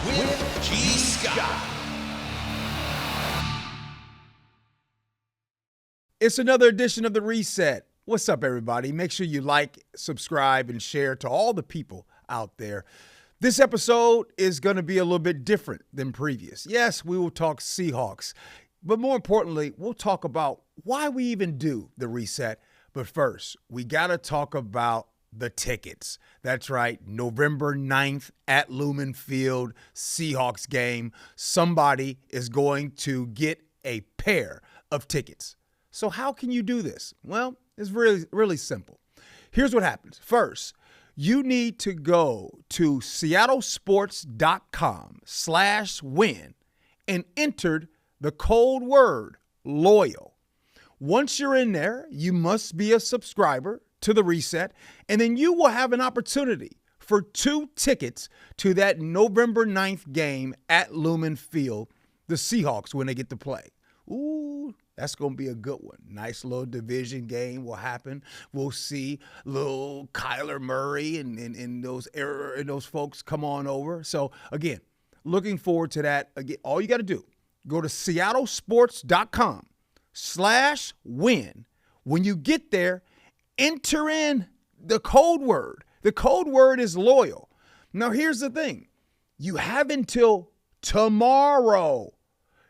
with G. Scott. It's another edition of The Reset. What's up, everybody? Make sure you like, subscribe, and share to all the people out there. This episode is going to be a little bit different than previous. Yes, we will talk Seahawks, but more importantly, we'll talk about why we even do The Reset. But first, we got to talk about the tickets. That's right, November 9th at Lumen Field, Seahawks game. Somebody is going to get a pair of tickets. So how can you do this? Well, it's really simple. Here's what happens. First, you need to go to seattlesports.com/win and enter the code word LOYAL. Once you're in there, you must be a subscriber to The Reset, and then you will have an opportunity for 2 tickets to that November 9th game at Lumen Field, the Seahawks, when they get to play. Ooh, that's going to be a good one. Nice little division game will happen. We'll see little Kyler Murray and those folks come on over. So, again, looking forward to that. Again, all you got to do, go to seattlesports.com/win. When you get there, enter in the code word. The code word is LOYAL. Now, here's the thing. You have until tomorrow.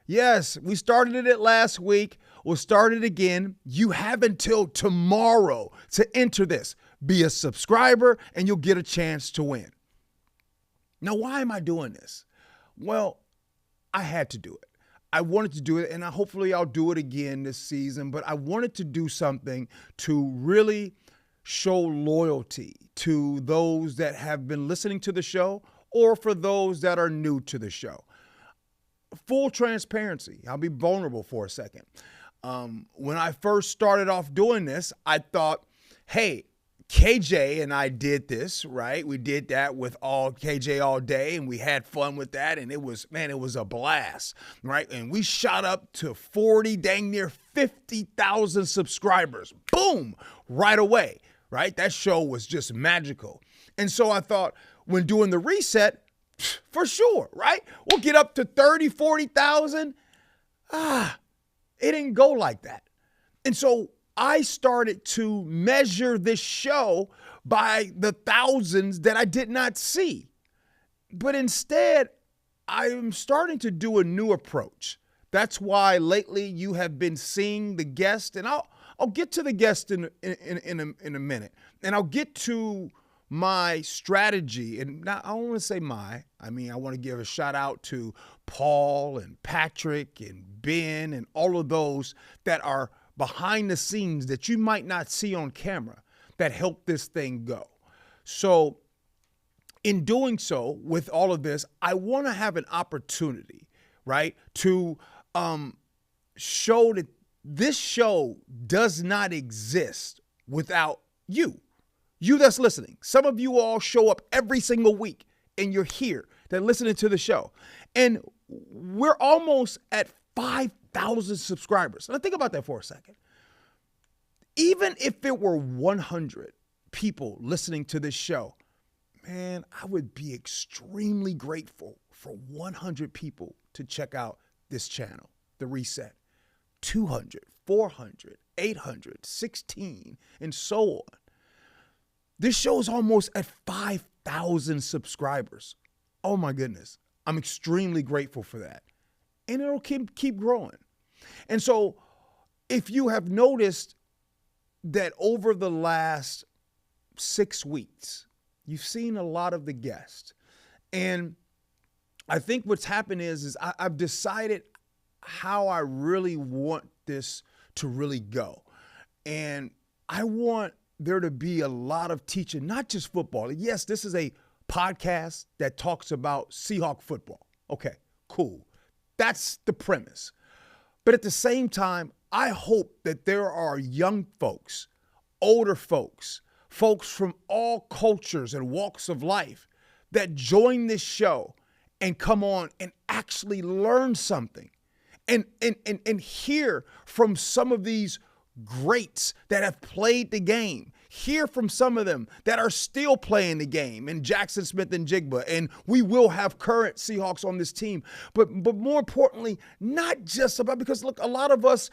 Yes, we started it last week. We'll start it again. You have until tomorrow to enter this. Be a subscriber, and you'll get a chance to win. Now, why am I doing this? Well, I had to do it. I wanted to do it, and hopefully I'll do it again this season, but I wanted to do something to really show loyalty to those that have been listening to the show or for those that are new to the show. Full transparency. I'll be vulnerable for a second. When I first started off doing this, I thought, hey, KJ and I did this, right? We did that with all KJ all day, and we had fun with that, and it was a blast, right? And we shot up to 40, dang near 50,000 subscribers. Boom, right away, right? That show was just magical. And so I thought, when doing the reset, for sure, right? We'll get up to 30, 40,000. It didn't go like that. And so I started to measure this show by the thousands that I did not see. But instead, I'm starting to do a new approach. That's why lately you have been seeing the guest, and I'll get to the guest in a minute. And I'll get to my strategy, and not, I don't want to say I want to give a shout out to Paul and Patrick and Ben and all of those that are behind the scenes that you might not see on camera that help this thing go. So in doing so, with all of this, I want to have an opportunity, right, to show that this show does not exist without you. You that's listening. Some of you all show up every single week, and you're here. They're listening to the show. And we're almost at 5,000 subscribers. Now think about that for a second. Even if it were 100 people listening to this show, man, I would be extremely grateful for 100 people to check out this channel, The Reset. 200, 400, 800, 16, and so on. This show is almost at 5,000 subscribers. Oh my goodness. I'm extremely grateful for that. And it'll keep growing. And so if you have noticed that over the last 6 weeks, you've seen a lot of the guests. And I think what's happened is I've decided how I really want this to really go. And I want there to be a lot of teaching, not just football. Yes, this is a podcast that talks about Seahawk football. Okay, cool. That's the premise. But at the same time, I hope that there are young folks, older folks, folks from all cultures and walks of life that join this show and come on and actually learn something and hear from some of these greats that have played the game. hear from some of them that are still playing the game, and Jackson Smith and Jigba, and we will have current Seahawks on this team. But more importantly, not just about, because look, a lot of us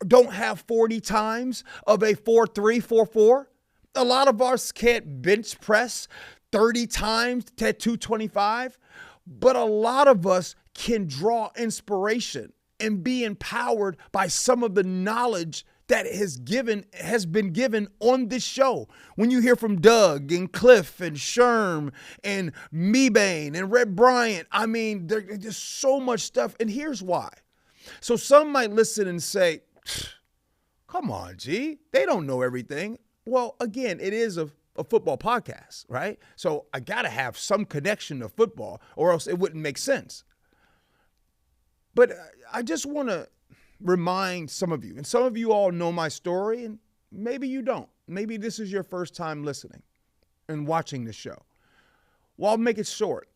don't have 40 times of a 4-3, 4-4. A lot of us can't bench press 30 times to 225, but a lot of us can draw inspiration and be empowered by some of the knowledge that has been given on this show. When you hear from Doug and Cliff and Sherm and Mebane and Red Bryant, I mean, there's just so much stuff. And here's why. So some might listen and say, come on, G, they don't know everything. Well, again, it is a football podcast, right? So I got to have some connection to football or else it wouldn't make sense. But I just want to remind some of you, and some of you all know my story, and maybe you don't. Maybe this is your first time listening and watching this show. Well, I'll make it short.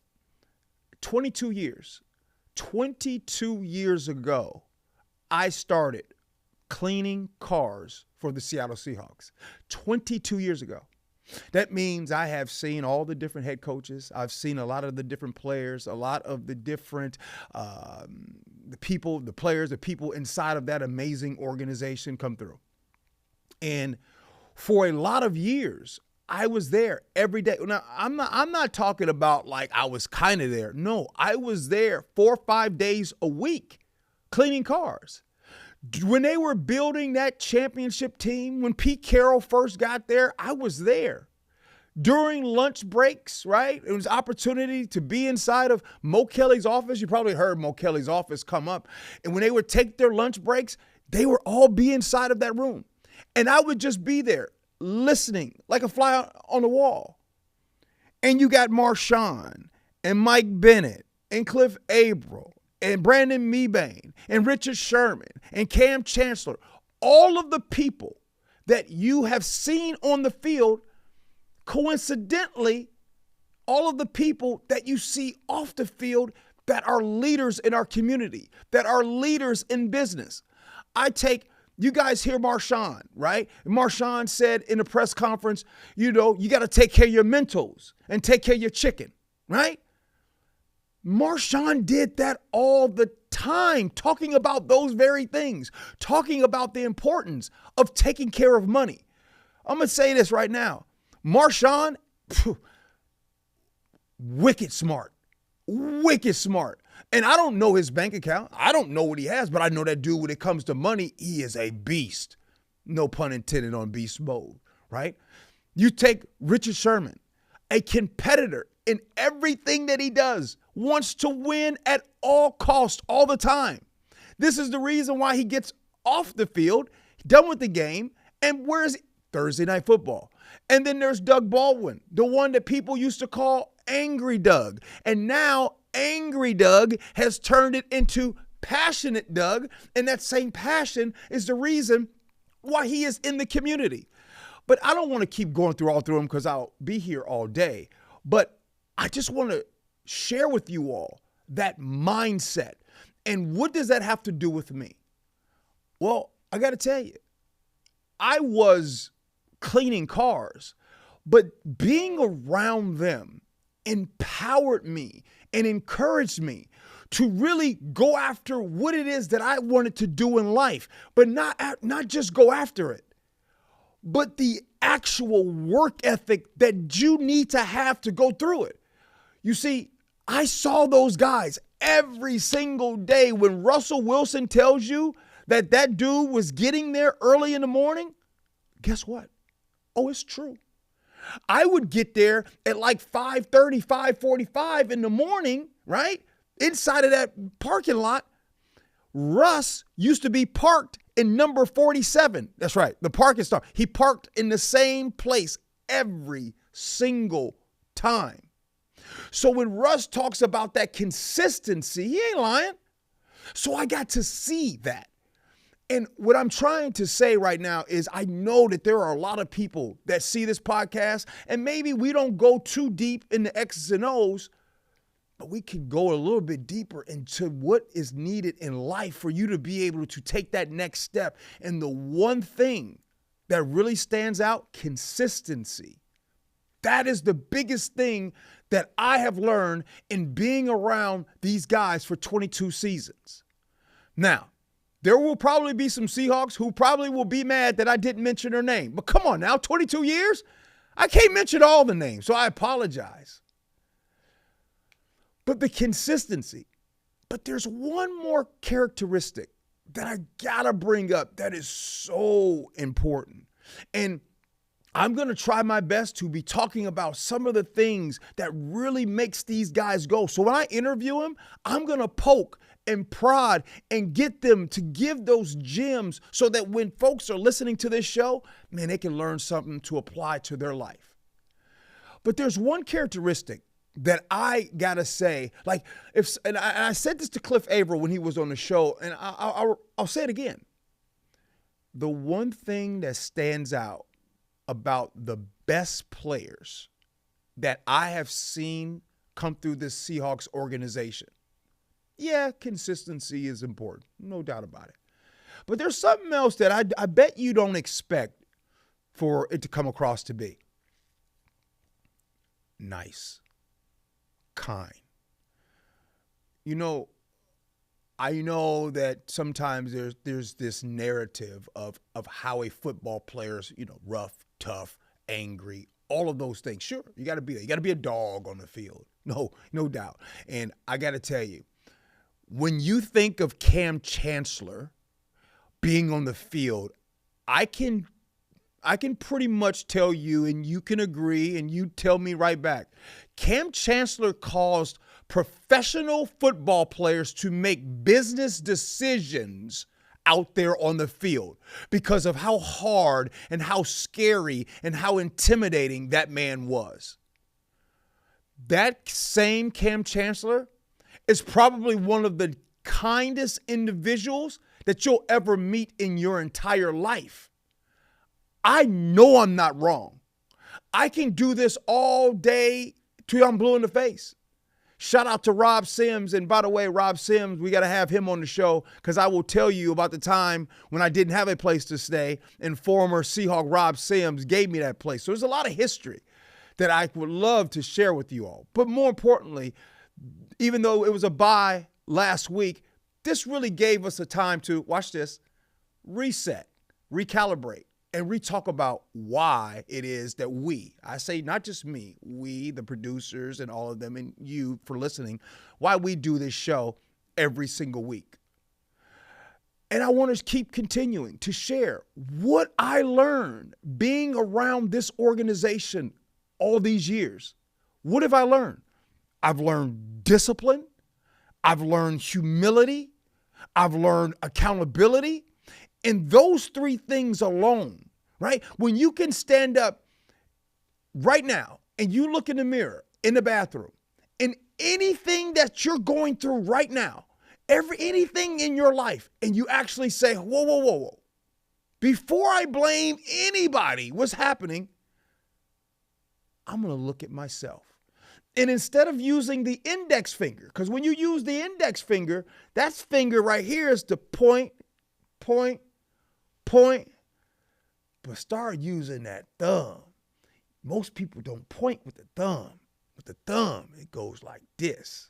22 years ago, I started cleaning cars for the Seattle Seahawks. 22 years ago. That means I have seen all the different head coaches. I've seen a lot of the different players, a lot of the different the players, the people inside of that amazing organization come through. And for a lot of years, I was there every day. Now, I'm not talking about like I was kind of there. No, I was there 4 or 5 days a week cleaning cars. When they were building that championship team, when Pete Carroll first got there, I was there. During lunch breaks, right? It was opportunity to be inside of Mo Kelly's office. You probably heard Mo Kelly's office come up. And when they would take their lunch breaks, they would all be inside of that room. And I would just be there listening like a fly on the wall. And you got Marshawn and Mike Bennett and Cliff Avril and Brandon Mebane and Richard Sherman and Cam Chancellor, all of the people that you have seen on the field, coincidentally, all of the people that you see off the field that are leaders in our community, that are leaders in business. You guys hear Marshawn, right? Marshawn said in a press conference, you got to take care of your Mentos and take care of your chicken, right? Marshawn did that all the time, talking about those very things, talking about the importance of taking care of money. I'm going to say this right now. Marshawn, wicked smart. And I don't know his bank account. I don't know what he has, but I know that dude, when it comes to money, he is a beast. No pun intended on beast mode, right? You take Richard Sherman, a competitor in everything that he does, wants to win at all costs all the time. This is the reason why he gets off the field, done with the game, and where's Thursday Night Football. And then there's Doug Baldwin, the one that people used to call Angry Doug. And now Angry Doug has turned it into Passionate Doug, and that same passion is the reason why he is in the community. But I don't want to keep going through them because I'll be here all day. But I just want to share with you all that mindset. And what does that have to do with me? Well, I got to tell you, I was cleaning cars, but being around them empowered me and encouraged me to really go after what it is that I wanted to do in life, but not just go after it, but the actual work ethic that you need to go through it. You see, I saw those guys every single day. When Russell Wilson tells you that dude was getting there early in the morning, guess what? Oh, it's true. I would get there at like 5:30, 5:45 in the morning, right? Inside of that parking lot. Russ used to be parked in number 47. That's right, the parking spot. He parked in the same place every single time. So when Russ talks about that consistency, he ain't lying. So I got to see that. And what I'm trying to say right now is I know that there are a lot of people that see this podcast, and maybe we don't go too deep in the X's and O's, but we can go a little bit deeper into what is needed in life for you to be able to take that next step. And the one thing that really stands out, consistency. That is the biggest thing that I have learned in being around these guys for 22 seasons. Now, there will probably be some Seahawks who probably will be mad that I didn't mention their name. But come on now, 22 years? I can't mention all the names, so I apologize. But the consistency. But there's one more characteristic that I gotta bring up that is so important. And I'm going to try my best to be talking about some of the things that really makes these guys go. So when I interview them, I'm going to poke and prod and get them to give those gems so that when folks are listening to this show, man, they can learn something to apply to their life. But there's one characteristic that I got to say, like, and I said this to Cliff Averill when he was on the show, and I'll say it again. The one thing that stands out about the best players that I have seen come through this Seahawks organization. Yeah, consistency is important, no doubt about it. But there's something else that I bet you don't expect for it to come across to be. Nice. Kind. You know, I know that sometimes there's this narrative of how a football player's, rough, tough, angry, all of those things. Sure, you got to be there. You got to be a dog on the field. No doubt. And I got to tell you, when you think of Cam Chancellor being on the field, I can pretty much tell you, and you can agree, and you tell me right back, Cam Chancellor caused professional football players to make business decisions out there on the field because of how hard and how scary and how intimidating that man was. That same Cam Chancellor is probably one of the kindest individuals that you'll ever meet in your entire life. I know I'm not wrong. I can do this all day till I'm blue in the face. Shout out to Rob Sims. And by the way, Rob Sims, we got to have him on the show because I will tell you about the time when I didn't have a place to stay and former Seahawk Rob Sims gave me that place. So there's a lot of history that I would love to share with you all. But more importantly, even though it was a bye last week, this really gave us a time to, watch this, reset, recalibrate, and re-talk about why it is that I say not just me, we, the producers and all of them, and you for listening, why we do this show every single week. And I want to keep continuing to share what I learned being around this organization all these years. What have I learned? I've learned discipline. I've learned humility. I've learned accountability. And those three things alone, right? When you can stand up right now and you look in the mirror in the bathroom and anything that you're going through right now, anything in your life, and you actually say, whoa. Before I blame anybody what's happening, I'm going to look at myself. And instead of using the index finger, because when you use the index finger, that finger right here is the point. But start using that thumb. Most people don't point with the thumb. With the thumb, it goes like this.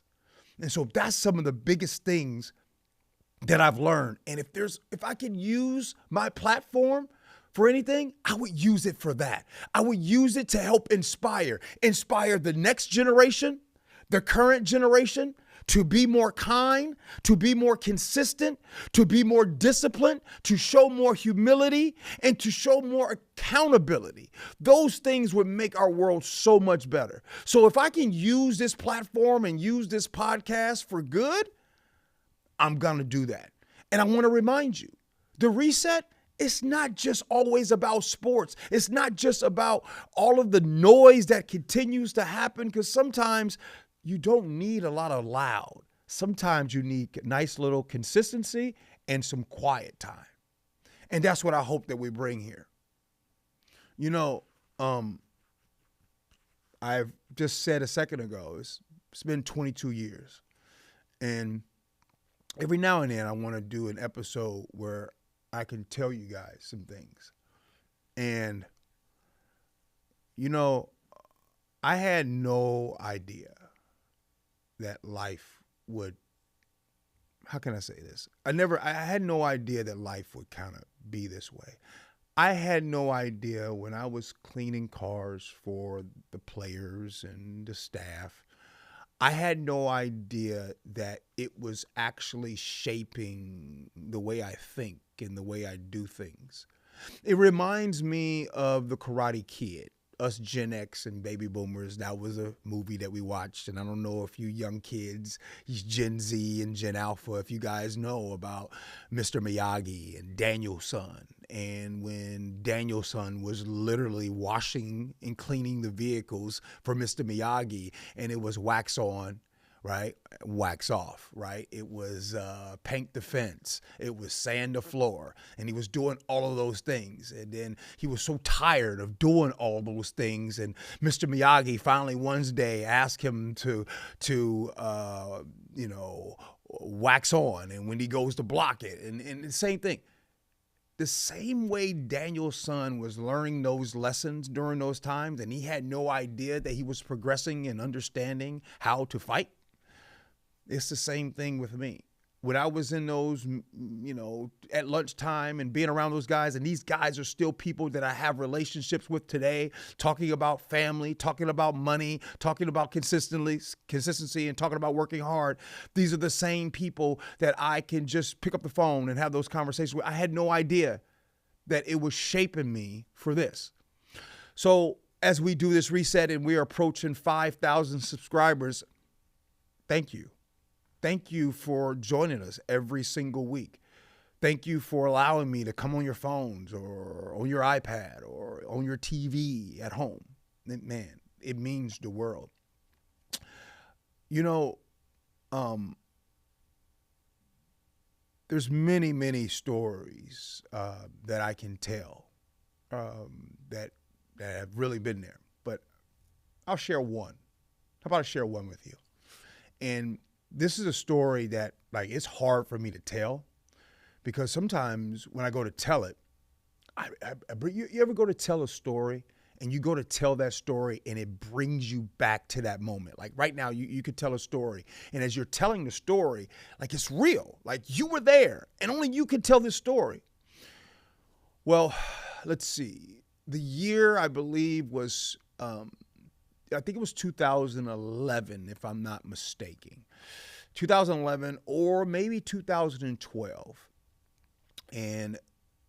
And so that's some of the biggest things that I've learned. And if I can use my platform for anything, I would use it for that. I would use it to help inspire the next generation, the current generation, to be more kind, to be more consistent, to be more disciplined, to show more humility, and to show more accountability. Those things would make our world so much better. So if I can use this platform and use this podcast for good, I'm going to do that. And I want to remind you, the reset, it's not just always about sports. It's not just about all of the noise that continues to happen, because sometimes you don't need a lot of loud. Sometimes you need nice little consistency and some quiet time. And that's what I hope that we bring here. I've just said a second ago, it's been 22 years. And every now and then I want to do an episode where I can tell you guys some things. And, you know, I had no idea that life would, how can I say this? I had no idea that life would kind of be this way. I had no idea when I was cleaning cars for the players and the staff. I had no idea that it was actually shaping the way I think and the way I do things. It reminds me of The Karate Kid. Us Gen X and baby boomers, that was a movie that we watched. And I don't know if you young kids, Gen Z and Gen Alpha, if you guys know about Mr. Miyagi and Daniel-san. And when Daniel-san was literally washing and cleaning the vehicles for Mr. Miyagi, and it was wax on, right? Wax off, right? It was paint the fence. It was sand the floor. And he was doing all of those things. And then he was so tired of doing all those things. And Mr. Miyagi finally one day asked him to wax on. And when he goes to block it, and the same thing. The same way Daniel's son was learning those lessons during those times, and he had no idea that he was progressing and understanding how to fight. It's the same thing with me. When I was in those, at lunchtime and being around those guys, and these guys are still people that I have relationships with today, talking about family, talking about money, talking about consistency, and talking about working hard. These are the same people that I can just pick up the phone and have those conversations with. I had no idea that it was shaping me for this. So as we do this reset and we are approaching 5,000 subscribers, thank you. Thank you for joining us every single week. Thank you for allowing me to come on your phones or on your iPad or on your TV at home. Man, it means the world. There's many, many stories that I can tell that have really been there. But I'll share one. How about I share one with you? And this is a story that, it's hard for me to tell because sometimes when I go to tell it, you ever go to tell a story and you go to tell that story and it brings you back to that moment? Like right now, you could tell a story, and as you're telling the story, it's real. Like you were there and only you could tell this story. Well, let's see. The year, I believe, was, I think it was 2011, if I'm not mistaken. 2011 or maybe 2012. And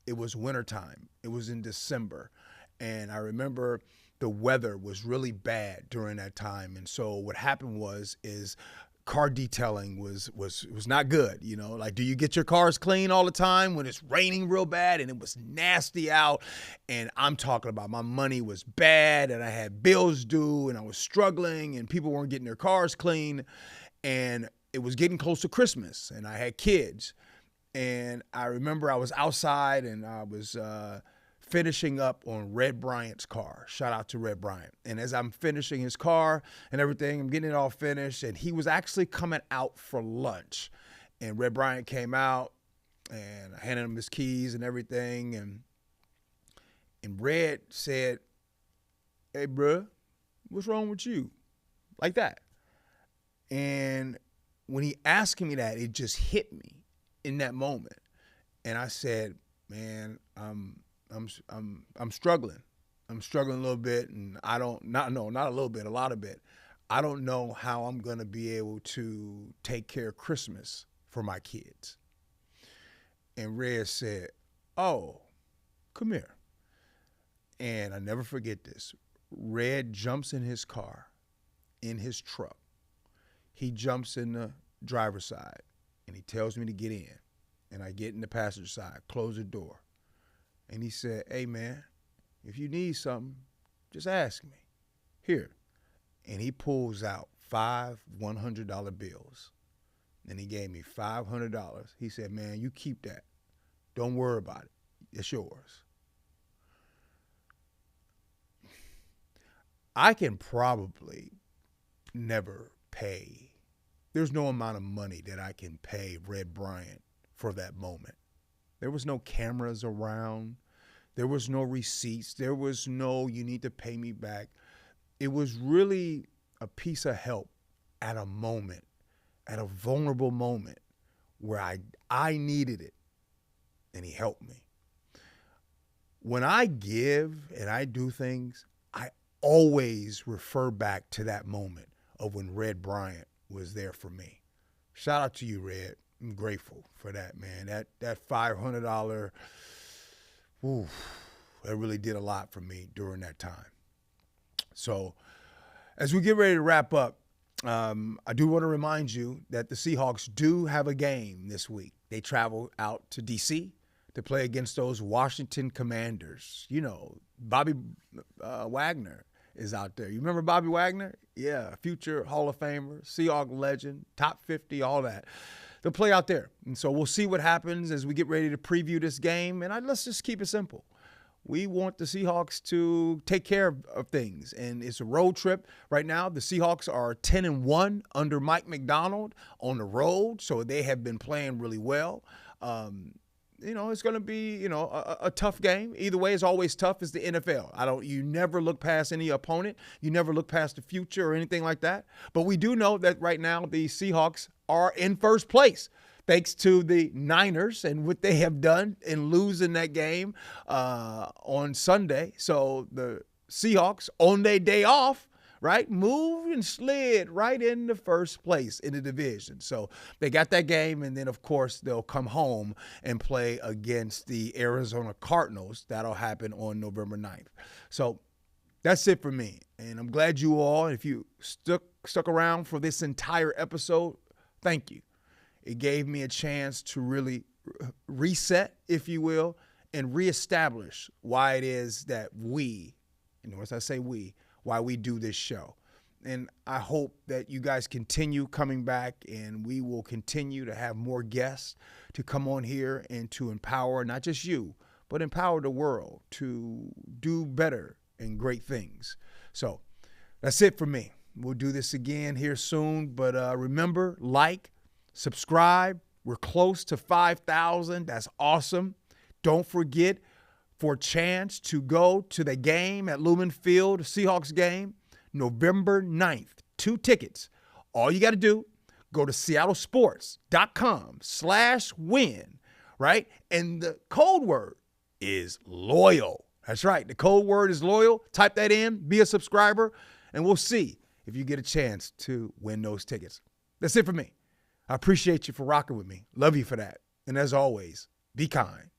it was wintertime. It was in December. And I remember the weather was really bad during that time. And so what happened is car detailing was not good. Do you get your cars clean all the time when it's raining real bad? And it was nasty out. And I'm talking about my money was bad and I had bills due and I was struggling and people weren't getting their cars clean. And it was getting close to Christmas and I had kids. And I remember I was outside and I was finishing up on Red Bryant's car. Shout out to Red Bryant. And as I'm finishing his car and everything, I'm getting it all finished. And he was actually coming out for lunch. And Red Bryant came out and I handed him his keys and everything. And Red said, "Hey, bruh, what's wrong with you?" Like that. And when he asked me that, it just hit me in that moment. And I said, "Man, I'm struggling. I'm struggling a little bit, and not a little bit, a lot of bit. I don't know how I'm going to be able to take care of Christmas for my kids." And Red said, "Oh, come here." And I never forget this. Red jumps in his car, in his truck. He jumps in the driver's side, and he tells me to get in. And I get in the passenger side, close the door. And he said, "Hey, man, if you need something, just ask me. Here." And he pulls out 5 $100 bills. And he gave me $500. He said, "Man, you keep that. Don't worry about it. It's yours." I can probably never pay. There's no amount of money that I can pay Red Bryant for that moment. There was no cameras around. There was no receipts. There was no, you need to pay me back. It was really a piece of help at a moment, at a vulnerable moment where I needed it, and he helped me. When I give and I do things, I always refer back to that moment of when Red Bryant was there for me. Shout out to you, Red. I'm grateful for that, man. That $500, that really did a lot for me during that time. So as we get ready to wrap up, I do want to remind you that the Seahawks do have a game this week. They travel out to D.C. to play against those Washington Commanders. You know, Bobby Wagner is out there. You remember Bobby Wagner? Yeah, future Hall of Famer, Seahawks legend, top 50, all that. They'll play out there. And so we'll see what happens as we get ready to preview this game. And let's just keep it simple. We want the Seahawks to take care of things, and it's a road trip. Right now, the Seahawks are 10-1 under Mike McDonald on the road, so they have been playing really well. It's going to be, a tough game. Either way, it's always tough. It's the NFL. You never look past any opponent. You never look past the future or anything like that. But we do know that right now the Seahawks are in first place, thanks to the Niners and what they have done in losing that game on Sunday. So the Seahawks, on their day off, right, moved and slid right into first place in the division. So they got that game, and then, of course, they'll come home and play against the Arizona Cardinals. That'll happen on November 9th. So that's it for me, and I'm glad you all, if you stuck around for this entire episode, thank you. It gave me a chance to really reset, if you will, and reestablish why it is that we, as I say we, why we do this show. And I hope that you guys continue coming back, and we will continue to have more guests to come on here and to empower not just you, but empower the world to do better and great things. So that's it for me. We'll do this again here soon, but remember, subscribe. We're close to 5,000. That's awesome. Don't forget, for a chance to go to the game at Lumen Field, Seahawks game, November 9th. 2 tickets. All you got to do, go to seattlesports.com/win, right? And the code word is loyal. That's right. The code word is loyal. Type that in, be a subscriber, and we'll see if you get a chance to win those tickets. That's it for me. I appreciate you for rocking with me. Love you for that. And as always, be kind.